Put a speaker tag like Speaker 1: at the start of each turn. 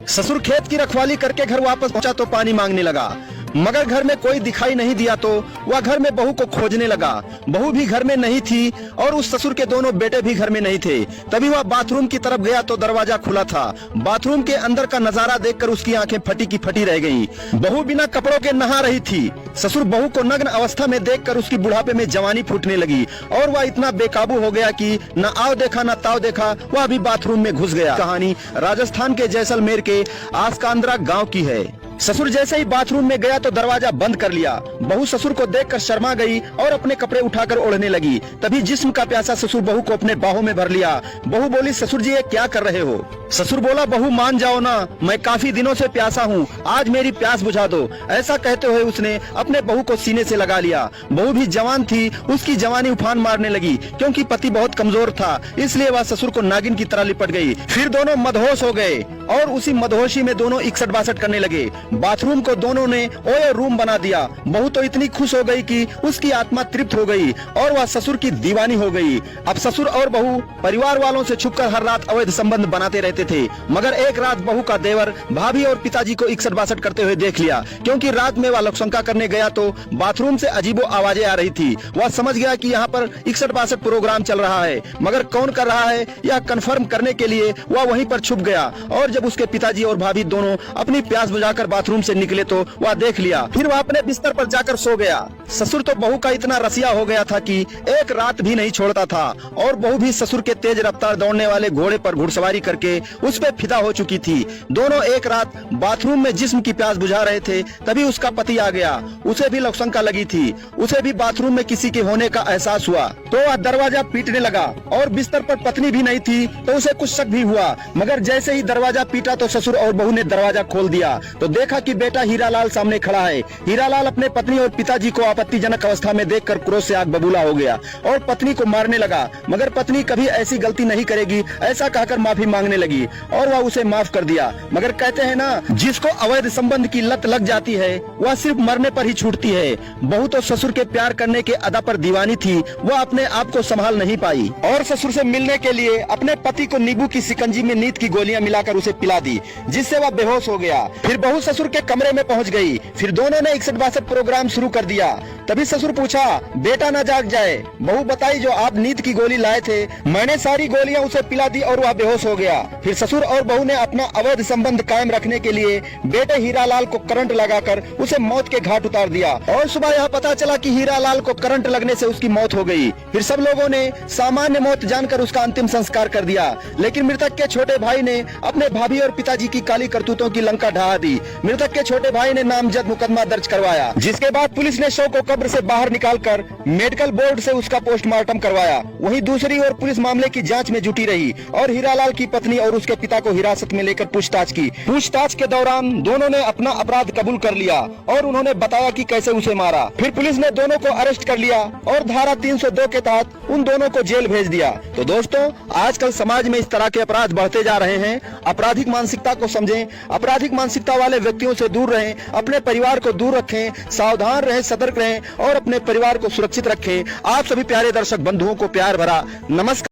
Speaker 1: ससुर खेत की रखवाली करके घर वापस पहुंचा तो पानी मांगने लगा, मगर घर में कोई दिखाई नहीं दिया तो वह घर में बहू को खोजने लगा। बहू भी घर में नहीं थी और उस ससुर के दोनों बेटे भी घर में नहीं थे। तभी वह बाथरूम की तरफ गया तो दरवाजा खुला था। बाथरूम के अंदर का नजारा देखकर उसकी आंखें फटी की फटी रह गईं। बहू बिना कपड़ों के नहा रही थी। ससुर बहू को नग्न अवस्था में देखकर उसकी बुढ़ापे में जवानी फूटने लगी और वह इतना बेकाबू हो गया कि न आओ देखा न ताव देखा, वह भी बाथरूम में घुस गया। कहानी राजस्थान के जैसलमेर के आसकांद्रा गाँव की है। ससुर जैसे ही बाथरूम में गया तो दरवाजा बंद कर लिया। बहू ससुर को देखकर शर्मा गई और अपने कपड़े उठाकर ओढ़ने लगी। तभी जिस्म का प्यासा ससुर बहू को अपने बाहों में भर लिया। बहू बोली, ससुर जी ये क्या कर रहे हो? ससुर बोला, बहू मान जाओ ना, मैं काफी दिनों से प्यासा हूँ, आज मेरी प्यास बुझा दो। ऐसा कहते हुए उसने अपने बहू को सीने से लगा लिया। बहू भी जवान थी, उसकी जवानी उफान मारने लगी। क्योंकि पति बहुत कमजोर था इसलिए वह ससुर को नागिन की तरह लिपट गई। फिर दोनों मदहोश हो गए और उसी मदहोशी में दोनों इकसठ बासठ करने लगे। बाथरूम को दोनों ने ओए रूम बना दिया। बहू तो इतनी खुश हो गई कि उसकी आत्मा तृप्त हो गई और वह ससुर की दीवानी हो गई। अब ससुर और बहू परिवार वालों से छुपकर हर रात अवैध संबंध बनाते रहते थे। मगर एक रात बहू का देवर भाभी और पिताजी को इकसठ बासठ करते हुए देख लिया। क्योंकि रात में वह लोकसंका करने गया तो बाथरूम से अजीबो आवाजें आ रही थी। वह समझ गया कि यहाँ पर इकसठ बासठ प्रोग्राम चल रहा है, मगर कौन कर रहा है यह कंफर्म करने के लिए वह वहीं पर छुप गया। और जब उसके पिताजी और भाभी दोनों अपनी प्यास बुझाकर बाथरूम से निकले तो वह देख लिया। फिर वह अपने बिस्तर पर जाकर सो गया। ससुर तो बहू का इतना रसिया हो गया था कि एक रात भी नहीं छोड़ता था और बहू भी ससुर के तेज रफ्तार दौड़ने वाले घोड़े पर घुड़सवारी करके उस पे फिदा हो चुकी थी। दोनों एक रात बाथरूम में जिस्म की प्यास बुझा रहे थे। तभी उसका पति आ गया। उसे भी लोकसंका लगी थी। उसे भी बाथरूम में किसी के होने का एहसास हुआ तो वह दरवाजा पीटने लगा और बिस्तर पर पत्नी भी नहीं थी तो उसे कुछ शक भी हुआ। मगर जैसे ही दरवाजा पीटा तो ससुर और बहू ने दरवाजा खोल दिया तो देखा कि बेटा हीरालाल सामने खड़ा है। हीरालाल अपने पत्नी और पिताजी को आपत्तिजनक अवस्था में देखकर क्रोध से आग बबूला हो गया और पत्नी को मारने लगा। मगर पत्नी कभी ऐसी गलती नहीं करेगी ऐसा कहकर माफी मांगने लगी और वह उसे माफ कर दिया। मगर कहते हैं ना, जिसको अवैध संबंध की लत लग जाती है वह सिर्फ मरने पर ही छूटती है। बहू तो ससुर के प्यार करने के अदा पर दीवानी थी। वह अपने आप को संभाल नहीं पाई और ससुर से मिलने के लिए अपने पति को नींबू की शिकंजी में नींद की गोलियां मिलाकर उसे पिला दी, जिससे वह बेहोश हो गया। फिर बहू ससुर के कमरे में पहुंच गई। फिर दोनों ने इकसठ बासठ प्रोग्राम शुरू कर दिया। तभी ससुर पूछा, बेटा न जाग जाए? बहू बताई, जो आप नींद की गोली लाए थे मैंने सारी गोलियां उसे पिला दी और वह बेहोश हो गया। फिर ससुर और बहू ने अपना अवैध संबंध कायम रखने के लिए बेटे हीरालाल को करंट लगाकर उसे मौत के घाट उतार दिया और सुबह यह पता चला कि हीरालाल को करंट लगने से उसकी मौत हो गई। फिर सब लोगों ने सामान्य मौत जानकर उसका अंतिम संस्कार कर दिया। लेकिन मृतक के छोटे भाई ने अपने भाभी और पिताजी की काली करतूतों की लंका ढहा दी। मृतक के छोटे भाई ने नामजद मुकदमा दर्ज करवाया, जिसके बाद पुलिस ने शव को कब्र से बाहर निकालकर मेडिकल बोर्ड से उसका पोस्टमार्टम करवाया। वहीं दूसरी ओर पुलिस मामले की जांच में जुटी रही और हीरालाल की पत्नी और उसके पिता को हिरासत में लेकर पूछताछ की। पूछताछ के दौरान दोनों ने अपना अपराध कबूल कर लिया और उन्होंने बताया कि कैसे उसे मारा। फिर पुलिस ने दोनों को अरेस्ट कर लिया और धारा 302 के तहत उन दोनों को जेल भेज दिया। तो दोस्तों, आजकल समाज में इस तरह के अपराध बढ़ते जा रहे हैं। आपराधिक मानसिकता को समझें, आपराधिक मानसिकता वाले व्यक्तियों से दूर रहें, अपने परिवार को दूर रखें, सावधान रहें, सतर्क रहें और अपने परिवार को सुरक्षित रखें। आप सभी प्यारे दर्शक बंधुओं को प्यार भरा नमस्कार।